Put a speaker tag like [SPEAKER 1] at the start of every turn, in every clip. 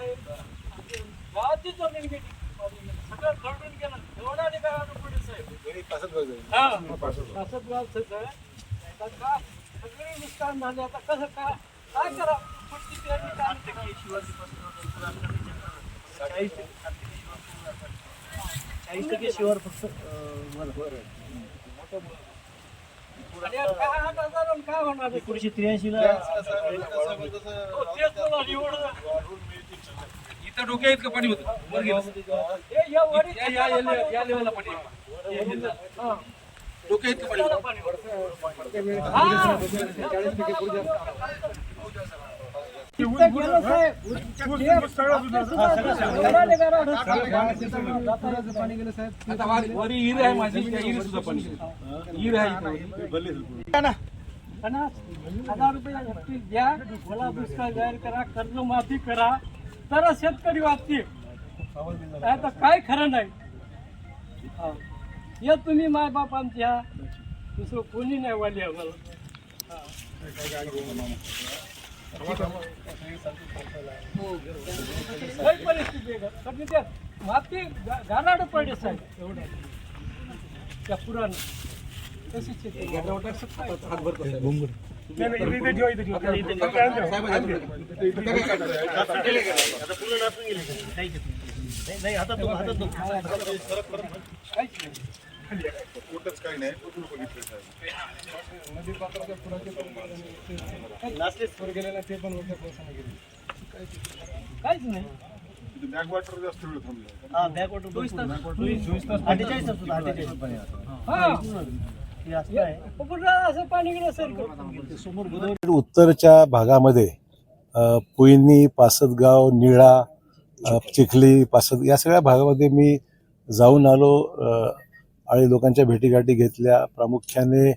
[SPEAKER 1] गावाची जमीन गेली सगळं खरडून गेलं एवढा निघाला पुढे साहेब असंच गावच आहे आता का सगळे नुकसान झाले आता कसं काय करा पुढची पेरणी काम
[SPEAKER 2] शिवार फक्त
[SPEAKER 1] आणि आता काय 8,000 आणि काय होणार आहे?
[SPEAKER 2] 1983 ला
[SPEAKER 1] तेच मला निवडून
[SPEAKER 3] इथं डोक्या इतकं पाणी होतं वर गेलं
[SPEAKER 1] हे या वरी
[SPEAKER 3] या लेवलला पाणी डोक्या इतकं पाणी होतं आता वरी हिर आहे माझी त्या हिरी सुद्धा पाणी हिर आहे
[SPEAKER 1] 1,000 रुपये हेक्टरी द्या मला दुष्काळ जाहीर करा कर्जमाफी करा तर शेतकरी वाचतील आता काय खरं नाही या तुम्ही मायबाप आमच्या दुसरं कोणी नाही वाली आम्हाला काही परिस्थिती आहे का त्या माती गाराड पडले साहेब एवढं त्या पुरानं तशीच
[SPEAKER 4] काही नाही बघितलं नदी पात्राच्या पुराचे गेलेला ते पण
[SPEAKER 1] काहीच नाही
[SPEAKER 4] बॅक वॉटर जास्त वेळ थांबलं
[SPEAKER 1] असं पाणी गेलं सर
[SPEAKER 5] उत्तरच्या भागामध्ये पुईनी, पासदगाव, निळा, चिखली, या सगळ्या भागामध्ये मी जाऊन आलो आणि लोकांच्या भेटीगाठी घेतल्या. प्रामुख्याने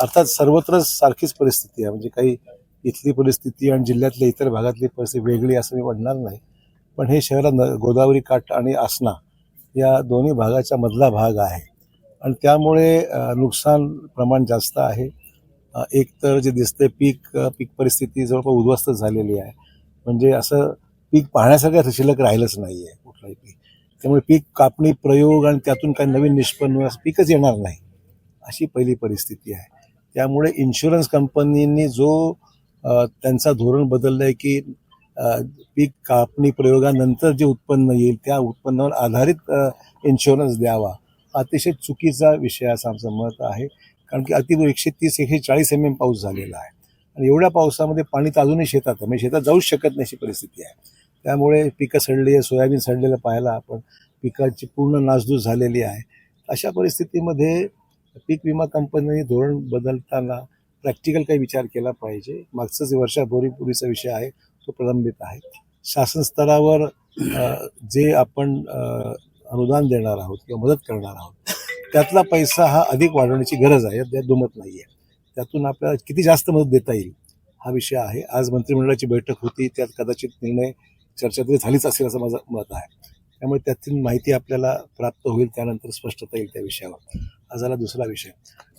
[SPEAKER 5] अर्थात सर्वत्रच सारखीच परिस्थिती आहे, म्हणजे काही इथली परिस्थिती आणि जिल्ह्यातल्या इतर भागातली परिस्थिती वेगळी असं मी म्हणणार नाही. पण हे शहरात गोदावरी काठ आणि आसना या दोन्ही भागाच्या मधला भाग आहे आणि त्यामुळे नुकसान प्रमाण जास्त आहे. एक तर जे दिसतंय पीक परिस्थिती जवळपास उद्ध्वस्त झालेली आहे, म्हणजे असं पीक पाहण्यासारखं शिल्लक राहिलंच नाही आहे कुठलंही पीक. त्यामुळे पीक कापणी प्रयोग आणि त्यातून काही नवीन निष्पन्न असं पीकच येणार नाही अशी पहिली परिस्थिती आहे. त्यामुळे इन्शुरन्स कंपनींनी जो त्यांचा धोरण बदललं आहे की पीक कापणी प्रयोगानंतर जे उत्पन्न येईल त्या उत्पन्नावर आधारित इन्शुरन्स द्यावा, अतिशय चुकीचा विषय असं आमचं मत आहे. कारण की अति 130-140 mm पाऊस झालेला आहे आणि एवढ्या पावसामध्ये पाणी तर अजूनही शेतात आहे, म्हणजे शेतात जाऊच शकत नाही अशी परिस्थिती आहे. त्यामुळे पिकं सडली आहे, सोयाबीन सडलेलं पाहायला आपण, पिकाची पूर्ण नासधूस झालेली आहे. अशा परिस्थितीमध्ये पीक विमा कंपनीने धोरण बदलताना प्रॅक्टिकल काही विचार केला पाहिजे. मागचंच वर्षापूर्वीचा विषय आहे तो प्रलंबित आहे. शासन स्तरावर जे आपण अनुदान देणार आहोत किंवा मदत करणार आहोत त्यातला पैसा हा अधिक वाढवण्याची गरज आहे, त्यात दुमत नाही आहे. त्यातून आपल्याला किती जास्त मदत देता येईल हा विषय आहे. आज मंत्रिमंडळाची बैठक होती, त्यात कदाचित निर्णय चर्चा तरी झालीच असेल असं माझं मत आहे. त्यामुळे त्यातील माहिती आपल्याला प्राप्त होईल, त्यानंतर स्पष्टता येईल त्या विषयावर. हा झाला दुसरा विषय.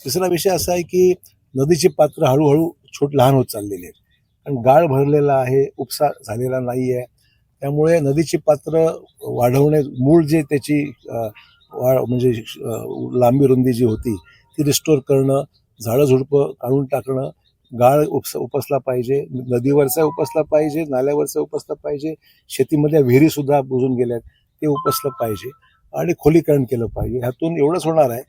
[SPEAKER 5] तिसरा विषय असा आहे की नदीची पात्र हळूहळू लहान होत चाललेली आहेत आणि गाळ भरलेला आहे, उपसा झालेला नाही आहे. त्यामुळे नदीची पात्र वाढवणे, मूळ जे त्याची म्हणजे लांबी रुंदी जी होती ती रिस्टोर करणं, झाडं झुडपं काढून टाकणं, गाळ उपसला पाहिजे, नदीवरचा उपसला पाहिजे, नाल्यावरचा उपसला पाहिजे, शेतीमध्ये विहिरीसुद्धा बुजून गेल्यात ते उपसलं पाहिजे आणि खोलीकरण केलं पाहिजे. ह्यातून एवढंच होणार आहे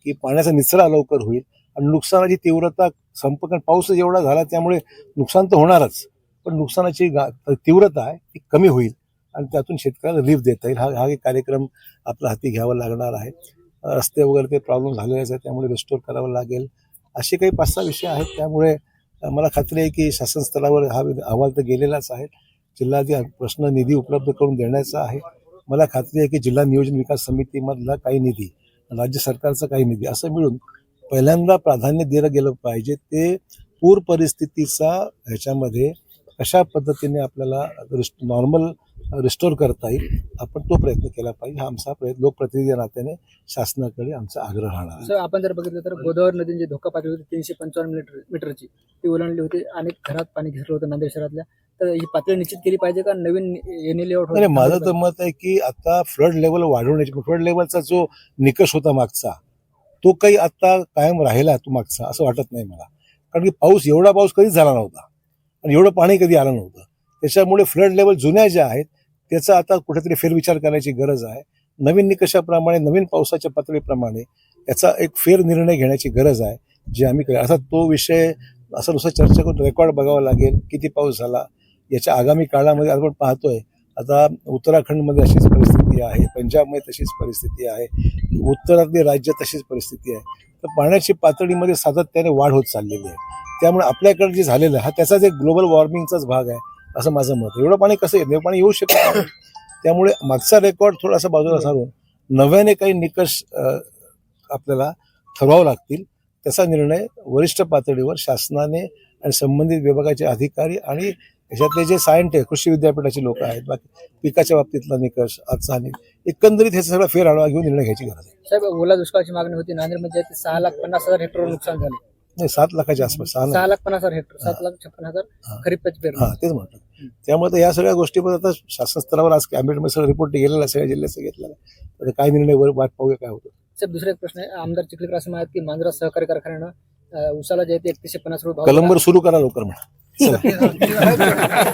[SPEAKER 5] की पाण्याचा निचरा लवकर होईल आणि नुकसानाची तीव्रता कारण पाऊसच एवढा झाला त्यामुळे नुकसान तर होणारच, पण नुकसानाची तीव्रता आहे ती कमी होईल आणि त्यातून शेतकऱ्याला रिलीफ देता येईल. हा एक कार्यक्रम आपला हाती घ्यावा लागणार आहे. रस्ते वगैरे ते प्रॉब्लेम झालेलेच आहे, त्यामुळे रिस्टोर करावं लागेल. असे काही 5-6 विषय आहेत. त्यामुळे मला खात्री आहे की शासन स्तरावर हा अहवाल तर गेलेलाच आहे. जिल्ह्यातील प्रश्न निधी उपलब्ध करून देण्याचा आहे. मला खात्री आहे की जिल्हा नियोजन विकास समितीमधला काही निधी, राज्य सरकारचा काही निधी असं मिळून पहिल्यांदा प्राधान्य दिलं गेलं पाहिजे ते पूर परिस्थितीचा ह्याच्यामध्ये कशा पद्धतीने आपल्याला नॉर्मल रिस्टोर करता येईल आपण तो प्रयत्न केला पाहिजे. हा आमचा प्रयत्न लोकप्रतिनिधी नात्याने शासनाकडे आमचा आग्रह राहणार आहे.
[SPEAKER 2] सर, आपण जर बघितलं तर गोदावरी नदी जी धोका पातळी होती 355 मीटरची ती ओलांडली होती. अनेक घरात पाणी घेतलं होतं नांदेड शहरातल्या. तर ही पातळी निश्चित केली पाहिजे का नवीन एनी लेआउट
[SPEAKER 5] नाही, माझं तर मत आहे की आता फ्लड लेवल वाढवण्याची, फ्लड लेवलचा जो निकष होता मागचा तो काही आता कायम राहिला तो मागचा असं वाटत नाही मला. कारण की एवढा पाऊस कधीच झाला नव्हता आणि एवढं पाणी कधी आलं नव्हतं. त्याच्यामुळे फ्लड लेवल जुन्या ज्या आहेत त्याचा आता कुठेतरी फेरविचार करायची गरज आहे. नवीन निकषाप्रमाणे, नवीन पावसाच्या पातळीप्रमाणे याचा एक फेर निर्णय घेण्याची गरज आहे, जे आम्ही करू. असा तो विषय असं नुसतं चर्चा करून रेकॉर्ड बघावं लागेल किती पाऊस झाला याच्या आगामी काळामध्ये. आपण पाहतोय आता उत्तराखंडमध्ये अशीच परिस्थिती आहे, पंजाबमध्ये तशीच परिस्थिती आहे, उत्तरातली राज्य तशीच परिस्थिती आहे. तर पाण्याची पातळीमध्ये सातत्याने वाढ होत चाललेली आहे. त्यामुळे आपल्याकडे जे झालेलं आहे हा त्याचाच एक ग्लोबल वॉर्मिंगचाच भाग आहे असं माझं मत आहे. एवढं पाणी कसं येत नाही, पाणी येऊ शकत नाही. त्यामुळे मागचा रेकॉर्ड थोडासा बाजूला सारून नव्याने काही निकष आपल्याला ठरवावं लागतील. त्याचा निर्णय वरिष्ठ पातळीवर शासनाने आणि संबंधित विभागाचे अधिकारी आणि याच्यातले जे सायंटिस्ट, कृषी विद्यापीठाचे लोक आहेत, बाकी पिकाच्या बाबतीतला निकष, आजचा एकंदरीत हे सगळं फेर आढावा घेऊन निर्णय घ्यायची गरज आहे.
[SPEAKER 2] साहेब, ओला दुष्काळाची मागणी होती नांदेडमध्ये, 6,50,000 हेक्टर नुकसान झाले.
[SPEAKER 5] नाही, 7 लाखाच्या आसपास,
[SPEAKER 2] 6,50,000 हेक्टर, 7,56,000 खरीपाची पेरणी.
[SPEAKER 5] हा, तेच म्हणतो. त्यामुळे या सगळ्या गोष्टीमध्ये आता शासन स्तरावर आज कॅबिनेटमध्ये सगळं रिपोर्ट गेलेला आहे, सगळ्या जिल्ह्याचा घेतलेला आहे. तर काय निर्णय वाट पाहूया काय होतं.
[SPEAKER 2] साहेब, दुसरा एक प्रश्न आहे. आमदार चिखलीकर असं म्हणतात की मांजरा सहकारी कारखान्यानं उसाला जे आहे ते 3150 रुपये भाव
[SPEAKER 5] कलंबर सुरू करा लवकर म्हणा.